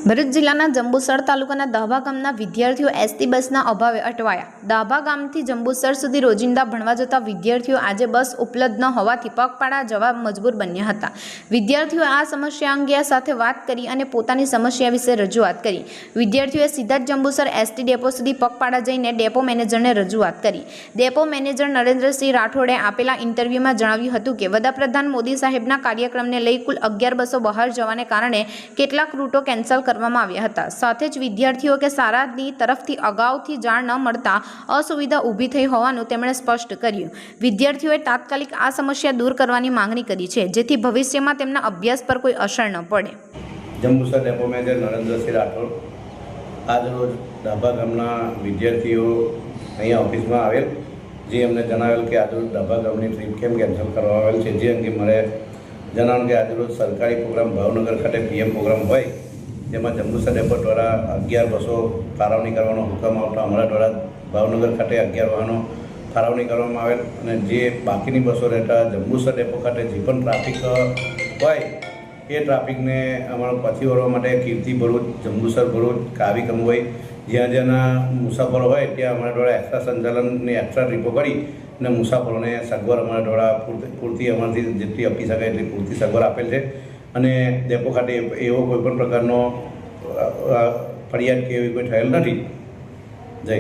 ભરૂચ જિલ્લાના જંબુસર તાલુકાના દાભા ગામના વિદ્યાર્થીઓ એસટી બસના અભાવે અટવાયા। દાભા ગામથી જંબુસર સુધી રોજિંદા ભણવા જતા વિદ્યાર્થીઓ આજે બસ ઉપલબ્ધ ન હોવાથી પગપાળા જવા મજબૂર બન્યા હતા। વિદ્યાર્થીઓએ આ સમસ્યા અંગે સાથે વાત કરી અને પોતાની સમસ્યા વિશે રજૂઆત કરી। વિદ્યાર્થીઓએ સીધા જ જંબુસર એસટી ડેપો સુધી પગપાળા જઈને ડેપો મેનેજરને રજૂઆત કરી। ડેપો મેનેજર નરેન્દ્રસિંહ રાઠોડે આપેલા ઇન્ટરવ્યુમાં જણાવ્યું હતું કે વડાપ્રધાન મોદી સાહેબના કાર્યક્રમને લઈ કુલ 11 બસો બહાર જવાને કારણે કેટલાક રૂટો કેન્સલ કરવામાં આવ્યા હતા। સાથે જ વિદ્યાર્થીઓ કે શાળાની તરફથી અગાઉથી જાણ ન મળતા અસુવિધા ઊભી થઈ હોવાનું તેમણે સ્પષ્ટ કર્યું। વિદ્યાર્થીઓએ તાત્કાલિક આ સમસ્યા દૂર કરવાની માંગણી કરી છે, જેથી ભવિષ્યમાં તેમના અભ્યાસ પર કોઈ અસર ન પડે। જંબુસર ડેપો મેનેજર નરેન્દ્રસિંહ રાઠોડ આજરોજ દાભા ગામના વિદ્યાર્થીઓ અહીંયા ઓફિસમાં આવેલ, જે અમને જણાવેલ કે આજરોજ દાભા ગામની ટ્રીપ કેમ કેન્સલ કરવામાં આવેલ છે, જે અંગે મારે જણાવ્યું કે આજરોજ સરકારી પ્રોગ્રામ ભાવનગર ખાતે PM પ્રોગ્રામ હોય, જેમાં જંબુસર ડેપો દ્વારા 11 બસો ફાળવણી કરવાનો હુકમ આવતા અમારા દ્વારા ભાવનગર ખાતે 11 વાહનો ફાળવણી કરવામાં આવેલ અને જે બાકીની બસો રહેતા જંબુસર ડેપો ખાતે જે પણ ટ્રાફિક હોય એ ટ્રાફિકને અમારો પછી વળવા માટે કીર્તિ ભરૂચ, જંબુસર ભરૂચ, કાવી કંબોઈ જ્યાં જ્યાંના મુસાફરો હોય ત્યાં અમારા દ્વારા એક્સ્ટ્રા સંચાલનની એક્સ્ટ્રા ટ્રીપો કરી અને મુસાફરોને સગવડ અમારા દ્વારા પૂરતી અમારાથી જેટલી આપી શકાય એટલી પૂરતી સગવડ આપેલ છે અને ડેપો ખાતે એવો કોઈ પણ પ્રકારનો ફરિયાદ કે એવી કોઈ થયેલ નથી। જય